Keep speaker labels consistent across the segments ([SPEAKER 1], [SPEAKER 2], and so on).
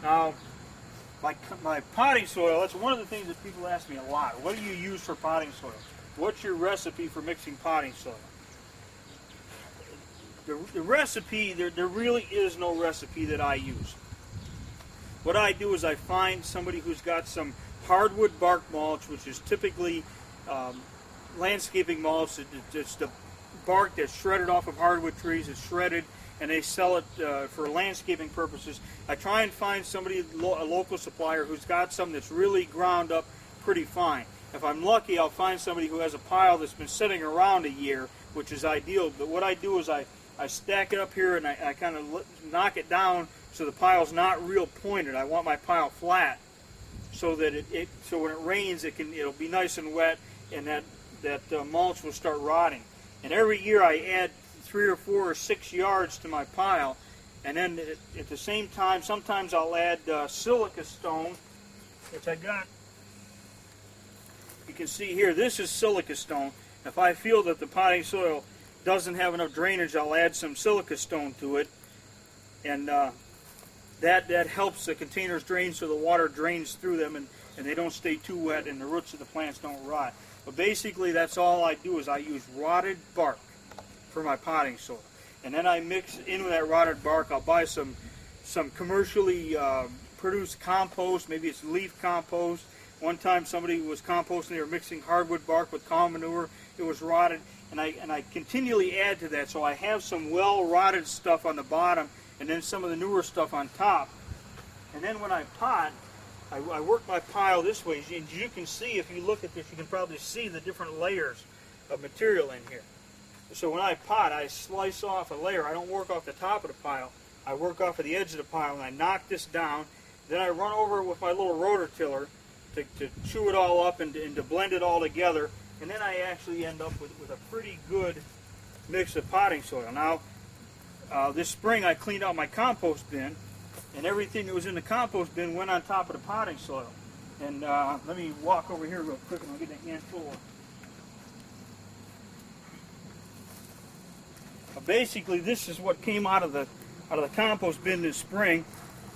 [SPEAKER 1] Now, my potting soil, that's one of the things that people ask me a lot. What do you use for potting soil? What's your recipe for mixing potting soil? The recipe, there really is no recipe that I use. What I do is I find somebody who's got some hardwood bark mulch, which is typically landscaping mulch. It's the bark that's shredded off of hardwood trees. It's shredded, and they sell it for landscaping purposes. I try and find somebody, a local supplier, who's got some that's really ground up pretty fine. If I'm lucky, I'll find somebody who has a pile that's been sitting around a year, which is ideal. But what I do is I stack it up here and I kind of knock it down so the pile's not real pointed. I want my pile flat so that so when it rains it'll be nice and wet, and that mulch will start rotting. And every year I add 3 or 4 or 6 yards to my pile, and then at the same time sometimes I'll add silica stone, which I got. You can see here, this is silica stone. If I feel that the potting soil doesn't have enough drainage, I'll add some silica stone to it, and that helps the containers drain so the water drains through them and they don't stay too wet and the roots of the plants don't rot. But basically that's all I do, is I use rotted bark for my potting soil. And then I mix in with that rotted bark. I'll buy some commercially produced compost, maybe it's leaf compost. One time somebody was composting, they were mixing hardwood bark with cow manure. It was rotted, and I continually add to that, so I have some well-rotted stuff on the bottom and then some of the newer stuff on top. And then when I pot, I work my pile this way. As you can see, if you look at this, you can probably see the different layers of material in here. So when I pot, I slice off a layer. I don't work off the top of the pile. I work off of the edge of the pile, and I knock this down. Then I run over it with my little rototiller to chew it all up and to blend it all together. And then I actually end up with a pretty good mix of potting soil. Now, this spring I cleaned out my compost bin, and everything that was in the compost bin went on top of the potting soil. And let me walk over here real quick and I'll get a handful of. Basically, this is what came out of the compost bin this spring.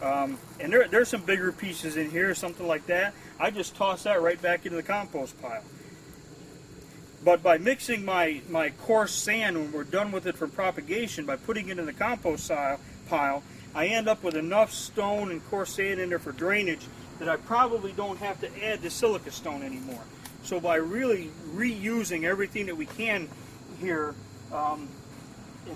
[SPEAKER 1] And there's some bigger pieces in here, something like that. I just toss that right back into the compost pile. But by mixing my coarse sand when we're done with it for propagation, by putting it in the compost pile, I end up with enough stone and coarse sand in there for drainage that I probably don't have to add the silica stone anymore. So by really reusing everything that we can here, and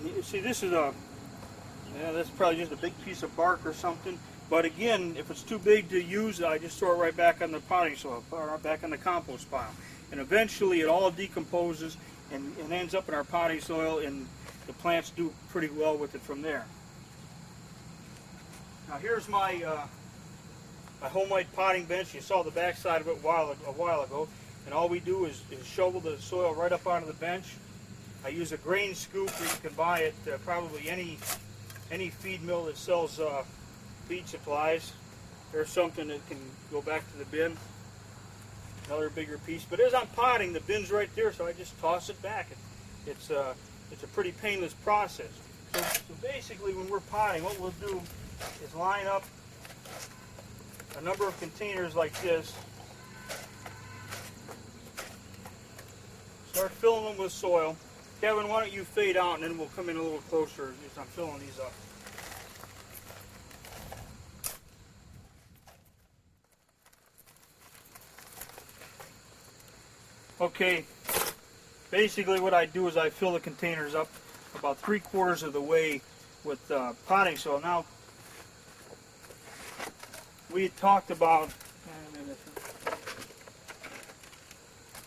[SPEAKER 1] you see this is that's probably just a big piece of bark or something. But again, if it's too big to use, I just throw it right back on the potting soil, or back on the compost pile. And eventually it all decomposes and ends up in our potting soil, and the plants do pretty well with it from there. Now here's my homemade potting bench. You saw the back side of it a while ago. And all we do is shovel the soil right up onto the bench. I use a grain scoop. You can buy at probably any feed mill that sells feed supplies. There's something that can go back to the bin. Another bigger piece. But as I'm potting, the bin's right there, so I just toss it back. It's a pretty painless process. So basically, when we're potting, what we'll do is line up a number of containers like this. Start filling them with soil. Kevin, why don't you fade out, and then we'll come in a little closer as I'm filling these up. Okay, basically what I do is I fill the containers up about 3/4 of the way with potting soil. Now, we had talked about,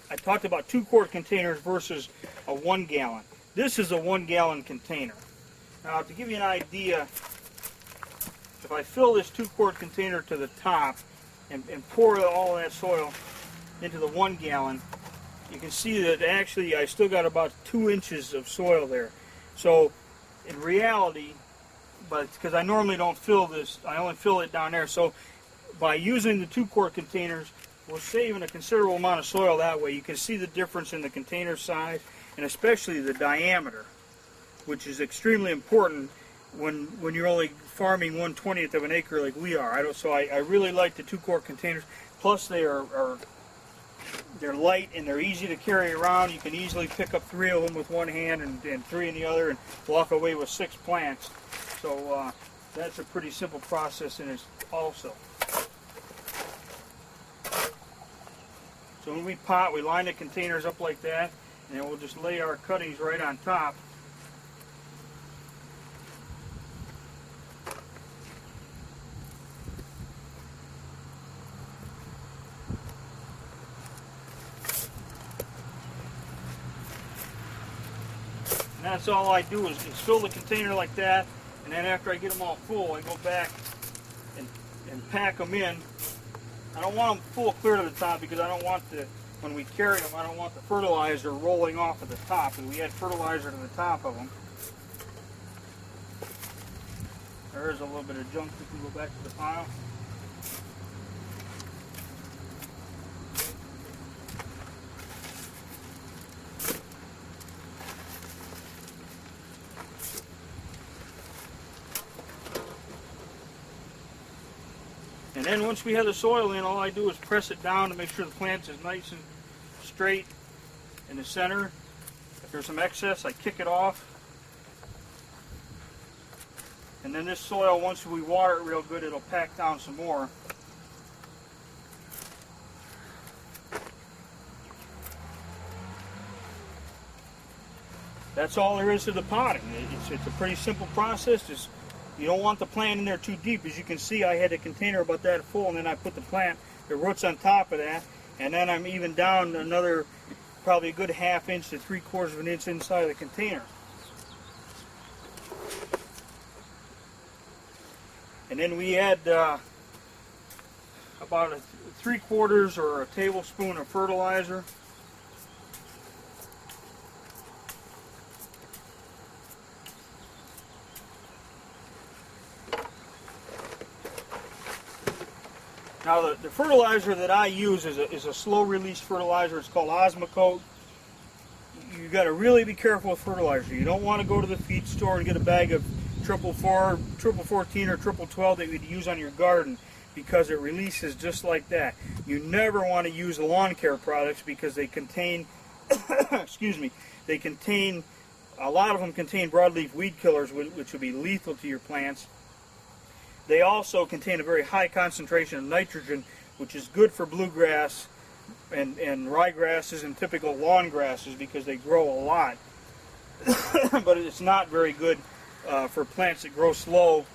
[SPEAKER 1] I talked about 2-quart containers versus a 1 gallon. This is a 1 gallon container. Now, to give you an idea, if I fill this 2-quart container to the top and pour all that soil into the 1 gallon, you can see that actually I still got about 2 inches of soil there. So in reality, but because I normally don't fill this, I only fill it down there. So by using the 2-quart containers, we're saving a considerable amount of soil that way. You can see the difference in the container size and especially the diameter, which is extremely important when you're only farming 1/20th of an acre like we are. So I really like the 2-quart containers. Plus they're light and they're easy to carry around. You can easily pick up 3 of them with one hand and 3 in the other and walk away with 6 plants. So that's a pretty simple process in it also. So when we pot, we line the containers up like that, and then we'll just lay our cuttings right on top. And that's all I do is fill the container like that, and then after I get them all full, I go back and pack them in. I don't want them full clear to the top because I don't want when we carry them, I don't want the fertilizer rolling off at the top. And we add fertilizer to the top of them. There's a little bit of junk that can go back to the pile. And then once we have the soil in, all I do is press it down to make sure the plant is nice and straight in the center. If there's some excess, I kick it off. And then this soil, once we water it real good, it'll pack down some more. That's all there is to the potting. It's a pretty simple process. You don't want the plant in there too deep. As you can see, I had a container about that full, and then I put the roots on top of that, and then I'm even down another probably a good 1/2 inch to 3/4 of an inch inside of the container. And then we add about 3/4 or a tablespoon of fertilizer. Now the fertilizer that I use is a slow release fertilizer. It's called Osmocote. You got to really be careful with fertilizer. You don't want to go to the feed store and get a bag of 444, 14, or 12 that you'd use on your garden, because it releases just like that. You never want to use lawn care products because they contain, excuse me, a lot of them contain broadleaf weed killers, which would be lethal to your plants. They also contain a very high concentration of nitrogen, which is good for bluegrass and ryegrasses and typical lawn grasses because they grow a lot. But it's not very good for plants that grow slow,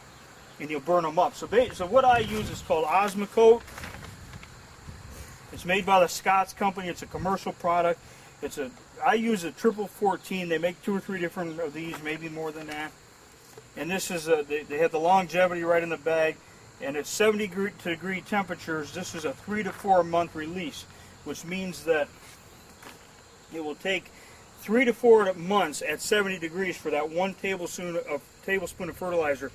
[SPEAKER 1] and you'll burn them up. So what I use is called Osmocote. It's made by the Scott's company. It's a commercial product. I use a 14. They make 2 or 3 different of these, maybe more than that. And this is they have the longevity right in the bag, and at 70 degree temperatures, this is a 3 to 4 month release, which means that it will take 3 to 4 months at 70 degrees for that 1 tablespoon of fertilizer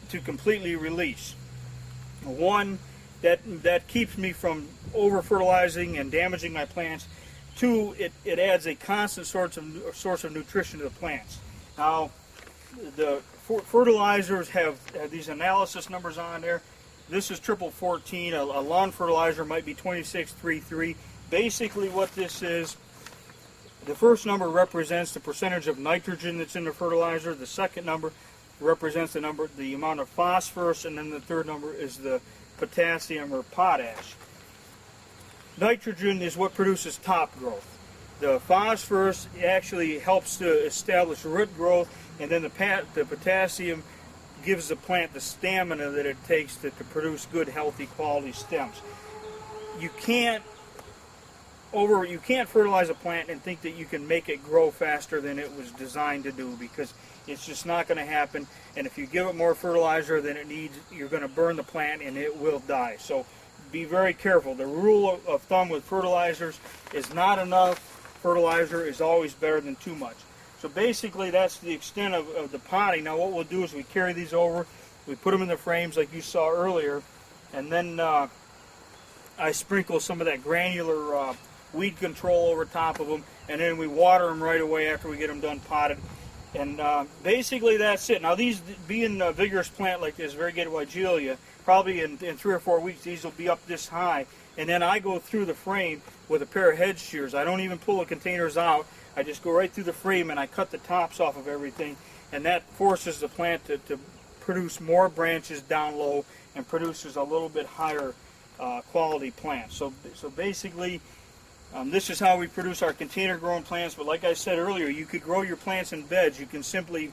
[SPEAKER 1] to completely release. One, that keeps me from over fertilizing and damaging my plants. 2, it adds a constant source of nutrition to the plants. Now, the fertilizers have these analysis numbers on there. This is 14. A lawn fertilizer might be 2633. Basically what this is, the first number represents the percentage of nitrogen that's in the fertilizer. The second number represents the amount of phosphorus, and then the third number is the potassium or potash. Nitrogen is what produces top growth. The phosphorus actually helps to establish root growth, and then the potassium gives the plant the stamina that it takes to produce good, healthy, quality stems. You can't fertilize a plant and think that you can make it grow faster than it was designed to do, because it's just not going to happen. And if you give it more fertilizer than it needs, you're going to burn the plant and it will die. So be very careful. The rule of thumb with fertilizers is not enough fertilizer is always better than too much. So basically that's the extent of the potting. Now what we'll do is we carry these over, we put them in the frames like you saw earlier, and then I sprinkle some of that granular weed control over top of them, and then we water them right away after we get them done potted. And basically that's it. Now these, being a vigorous plant like this, variegated Weigelia, probably in 3 or 4 weeks these will be up this high. And then I go through the frame with a pair of hedge shears. I don't even pull the containers out. I just go right through the frame and I cut the tops off of everything. And that forces the plant to produce more branches down low and produces a little bit higher quality plant. So basically, this is how we produce our container grown plants. But like I said earlier, you could grow your plants in beds. You can simply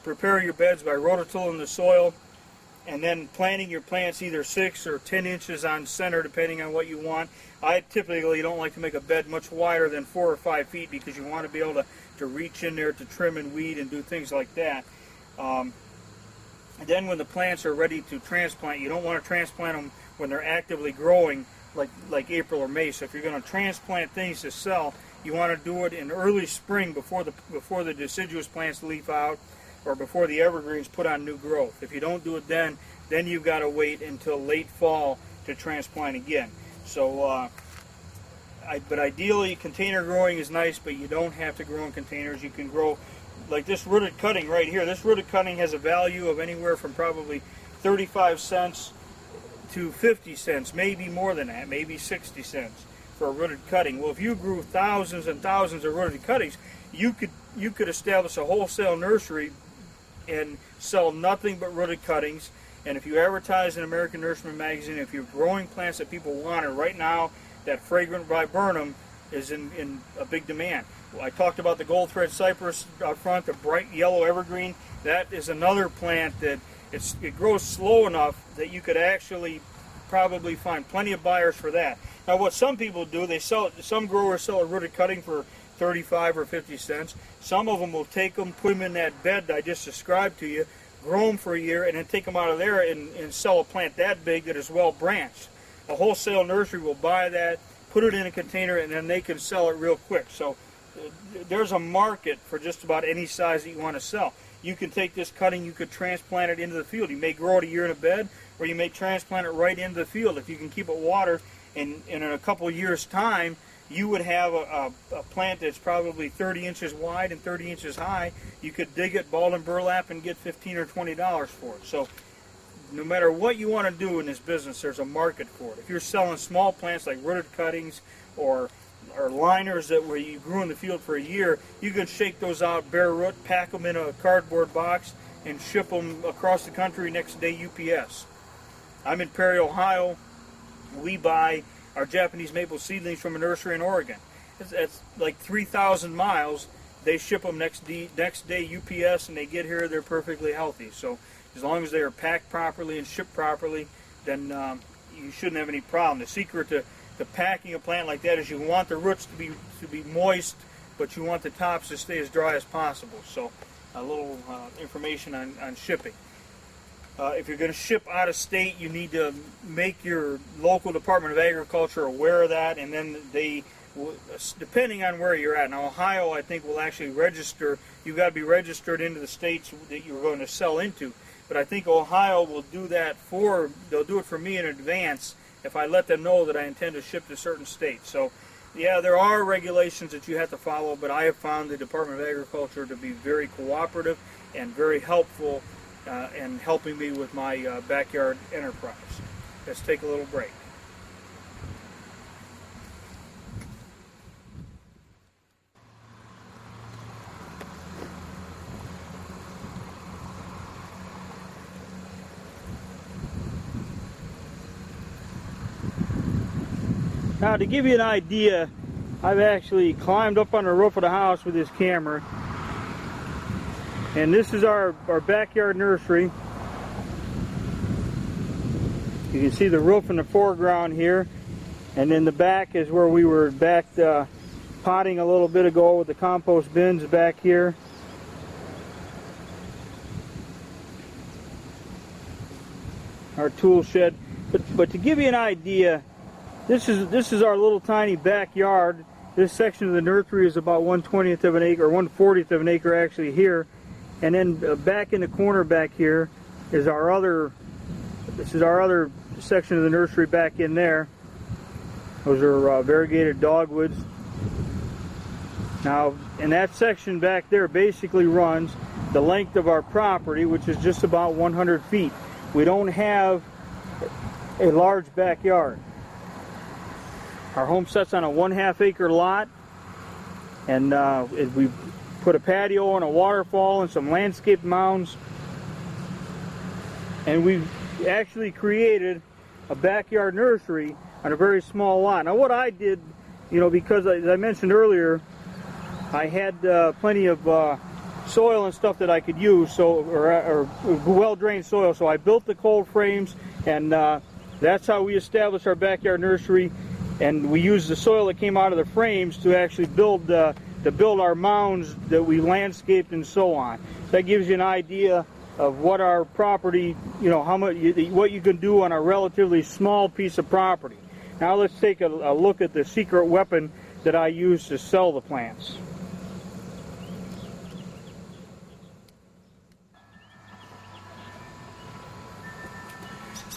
[SPEAKER 1] prepare your beds by rototilling the soil and then planting your plants either 6 or 10 inches on center, depending on what you want. I typically don't like to make a bed much wider than 4 or 5 feet because you want to be able to reach in there to trim and weed and do things like that. And then when the plants are ready to transplant, you don't want to transplant them when they're actively growing like April or May. So if you're going to transplant things to sell, you want to do it in early spring before the deciduous plants leaf out, or before the evergreens put on new growth. If you don't do it then you've got to wait until late fall to transplant again. So, but ideally container growing is nice, but you don't have to grow in containers. You can grow like this rooted cutting right here. This rooted cutting has a value of anywhere from probably 35 cents to 50 cents, maybe more than that, maybe 60 cents for a rooted cutting. Well, if you grew thousands and thousands of rooted cuttings, you could establish a wholesale nursery and sell nothing but rooted cuttings. And if you advertise in American Nurseryman magazine, if you're growing plants that people want, and right now that fragrant viburnum is in a big demand. Well, I talked about the gold thread cypress out front, the bright yellow evergreen. That is another plant that it grows slow enough that you could actually probably find plenty of buyers for that. Now what some people do, some growers sell a rooted cutting for 35 or 50 cents. Some of them will take them, put them in that bed I just described to you, grow them for a year, and then take them out of there and sell a plant that big that is well branched. A wholesale nursery will buy that, put it in a container, and then they can sell it real quick. So there's a market for just about any size that you want to sell. You can take this cutting, you could transplant it into the field. You may grow it a year in a bed, or you may transplant it right into the field. If you can keep it watered, and in a couple of years' time, you would have a plant that's probably 30 inches wide and 30 inches high. You could dig it, ball and burlap, and get $15 or $20 for it. So no matter what you want to do in this business, there's a market for it. If you're selling small plants like rooted cuttings or liners where you grew in the field for a year, you can shake those out bare root, pack them in a cardboard box, and ship them across the country next day UPS. I'm in Perry, Ohio. We buy our Japanese maple seedlings from a nursery in Oregon. It's like 3,000 miles. They ship them next day UPS, and they get here, they're perfectly healthy. So as long as they are packed properly and shipped properly, then you shouldn't have any problem. The secret to packing a plant like that is you want the roots to be moist, but you want the tops to stay as dry as possible. So a little information on shipping. If you're going to ship out of state, you need to make your local Department of Agriculture aware of that, and then they will, depending on where you're at. Now, Ohio, I think, will actually register. You've got to be registered into the states that you're going to sell into. But I think Ohio will do that they'll do it for me in advance if I let them know that I intend to ship to certain states. So, yeah, there are regulations that you have to follow, but I have found the Department of Agriculture to be very cooperative and very helpful in helping me with my backyard enterprise. Let's take a little break. Now, to give you an idea, I've actually climbed up on the roof of the house with this camera. And this is our backyard nursery. You can see the roof in the foreground here. And then the back is where we were back potting a little bit ago with the compost bins back here. Our tool shed. But to give you an idea, this is our little tiny backyard. This section of the nursery is about 1/20th of an acre, or 1/40th of an acre actually here. And then back in the corner back here is our other section of the nursery back in there. Those are variegated dogwoods. Now, and that section back there basically runs the length of our property, which is just about 100 feet. We don't have a large backyard. Our home sits on a 1/2 acre lot, and we put a patio and a waterfall and some landscape mounds, and we've actually created a backyard nursery on a very small lot. Now what I did, because as I mentioned earlier, I had plenty of soil and stuff that I could use, or well-drained soil, so I built the cold frames, and that's how we established our backyard nursery. And we used the soil that came out of the frames to actually build our mounds that we landscaped and so on. That gives you an idea of what our property, how much, what you can do on a relatively small piece of property. Now let's take a look at the secret weapon that I use to sell the plants.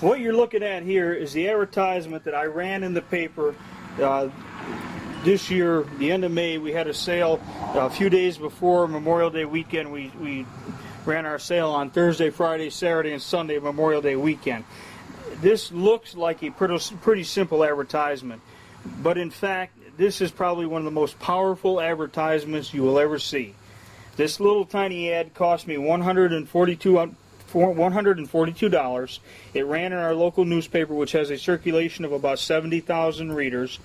[SPEAKER 1] What you're looking at here is the advertisement that I ran in the paper this year, the end of May. We had a sale a few days before Memorial Day weekend. We ran our sale on Thursday, Friday, Saturday, and Sunday, Memorial Day weekend. This looks like a pretty simple advertisement, but in fact, this is probably one of the most powerful advertisements you will ever see. This little tiny ad cost me $142. It ran in our local newspaper, which has a circulation of about 70,000 readers.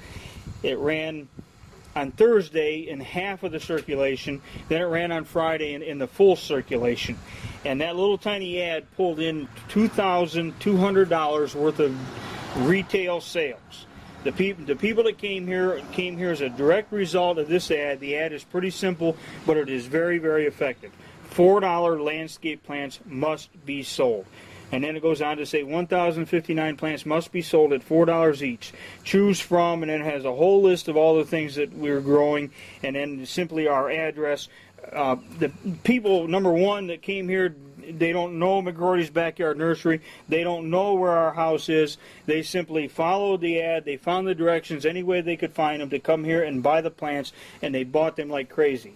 [SPEAKER 1] It ran on Thursday in half of the circulation, then it ran on Friday in the full circulation. And that little tiny ad pulled in $2,200 worth of retail sales. The people that came here as a direct result of this ad. The ad is pretty simple, but it is very, very effective. $4 landscape plants must be sold. And then it goes on to say 1,059 plants must be sold at $4 each. Choose from, and then it has a whole list of all the things that we're growing, and then simply our address. The people, number one, that came here, they don't know McGroarty's Backyard Nursery. They don't know where our house is. They simply followed the ad. They found the directions any way they could find them to come here and buy the plants, and they bought them like crazy.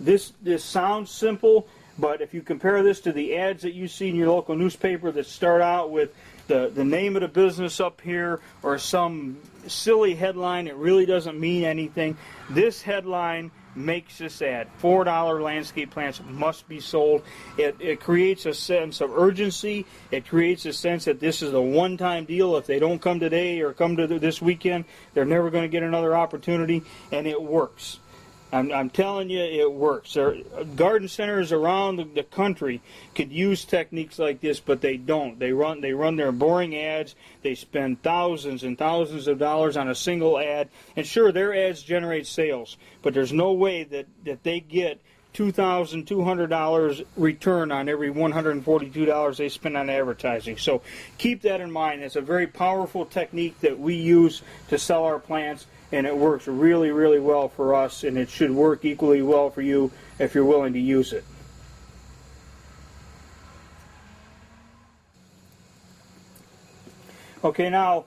[SPEAKER 1] This sounds simple, but if you compare this to the ads that you see in your local newspaper that start out with the name of the business up here or some silly headline that really doesn't mean anything, this headline makes this ad. $4 landscape plants must be sold. It creates a sense of urgency. It creates a sense that this is a one-time deal. If they don't come today or come to this weekend, they're never going to get another opportunity, and it works. I'm telling you, it works. Garden centers around the country could use techniques like this, but they don't. They run their boring ads. They spend thousands and thousands of dollars on a single ad. And sure, their ads generate sales, but there's no way that they get $2,200 return on every $142 they spend on advertising. So keep that in mind. It's a very powerful technique that we use to sell our plants, and it works really, really well for us, and it should work equally well for you if you're willing to use it. Okay, now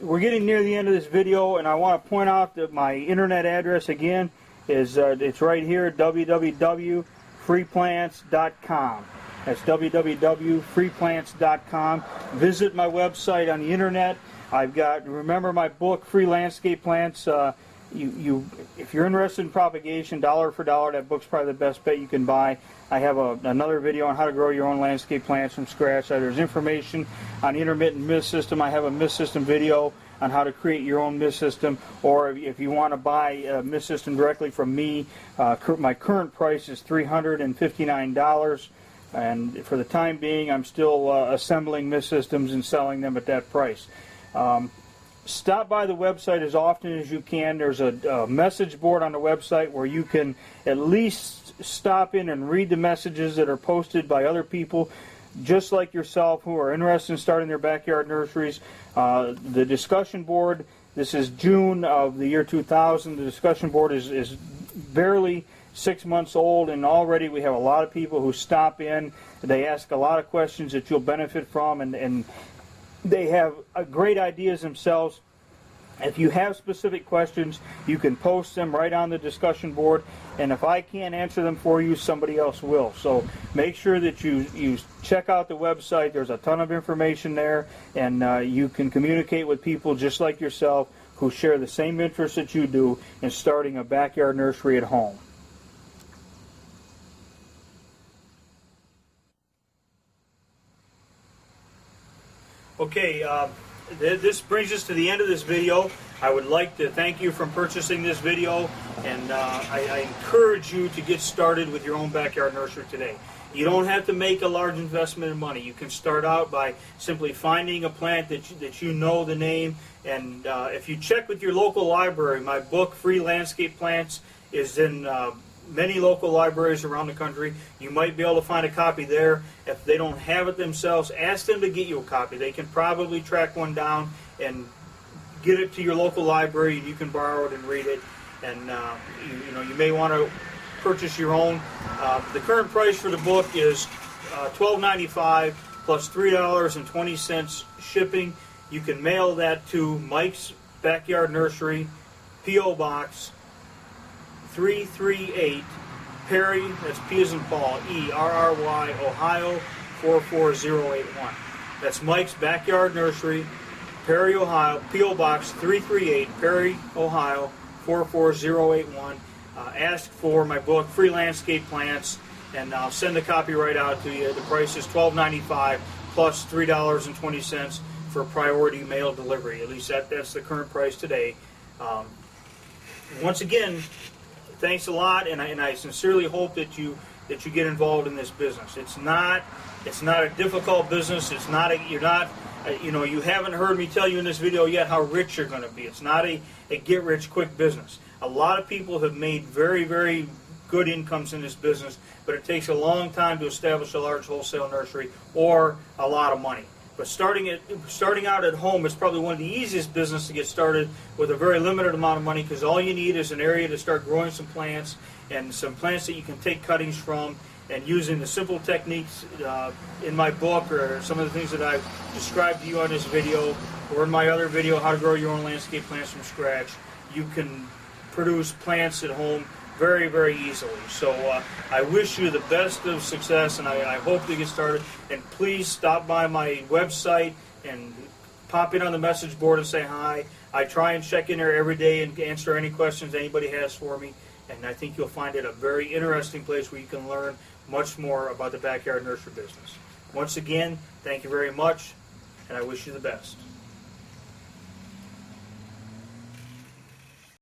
[SPEAKER 1] we're getting near the end of this video, and I want to point out that my internet address again is it's right here, www.freeplants.com. That's www.freeplants.com. Visit my website on the internet. I've got, remember my book, Free Landscape Plants. If you're interested in propagation, dollar for dollar, that book's probably the best bet you can buy. I have another video on how to grow your own landscape plants from scratch. There's information on the intermittent mist system. I have a mist system video on how to create your own mist system, or if you want to buy a mist system directly from me, my current price is $359, and for the time being I'm still assembling mist systems and selling them at that price. Stop by the website as often as you can. There's a message board on the website where you can at least stop in and read the messages that are posted by other people just like yourself who are interested in starting their backyard nurseries. The discussion board, this is June of the year 2000. The discussion board is barely 6 months old, and already we have a lot of people who stop in. They ask a lot of questions that you'll benefit from, and they have great ideas themselves. If you have specific questions, you can post them right on the discussion board, and if I can't answer them for you, somebody else will. So make sure that you check out the website. There's a ton of information there, and you can communicate with people just like yourself who share the same interests that you do in starting a backyard nursery at home. Okay, this brings us to the end of this video. I would like to thank you for purchasing this video, and I encourage you to get started with your own backyard nursery today. You don't have to make a large investment in money. You can start out by simply finding a plant that you know the name, and if you check with your local library, my book, Free Landscape Plants, is in many local libraries around the country. You might be able to find a copy there. If they don't have it themselves, ask them to get you a copy. They can probably track one down and get it to your local library, and you can borrow it and read it. And you may want to purchase your own. The current price for the book is $12.95 plus $3.20 shipping. You can mail that to Mike's Backyard Nursery, P.O. Box 338, Perry, that's P as in Paul, E-R-R-Y, Ohio 44081. That's Mike's Backyard Nursery, Perry, Ohio, P.O. Box 338, Perry, Ohio 44081. Ask for my book, Free Landscape Plants, and I'll send a copy right out to you. The price is $12.95 plus $3.20 for priority mail delivery. At least that's the current price today. Once again, thanks a lot, and I sincerely hope that you get involved in this business. It's not a difficult business. It's not you haven't heard me tell you in this video yet how rich you're going to be. It's not a get-rich-quick business. A lot of people have made very, very good incomes in this business, but it takes a long time to establish a large wholesale nursery or a lot of money. But starting out at home is probably one of the easiest business to get started with a very limited amount of money, because all you need is an area to start growing some plants, and some plants that you can take cuttings from, and using the simple techniques in my book, or some of the things that I've described to you on this video, or in my other video, How to Grow Your Own Landscape Plants from Scratch. You can produce plants at home very, very easily. So I wish you the best of success, and I hope to get started. And please stop by my website and pop in on the message board and say hi. I try and check in there every day and answer any questions anybody has for me. And I think you'll find it a very interesting place where you can learn much more about the backyard nursery business. Once again, thank you very much, and I wish you the best.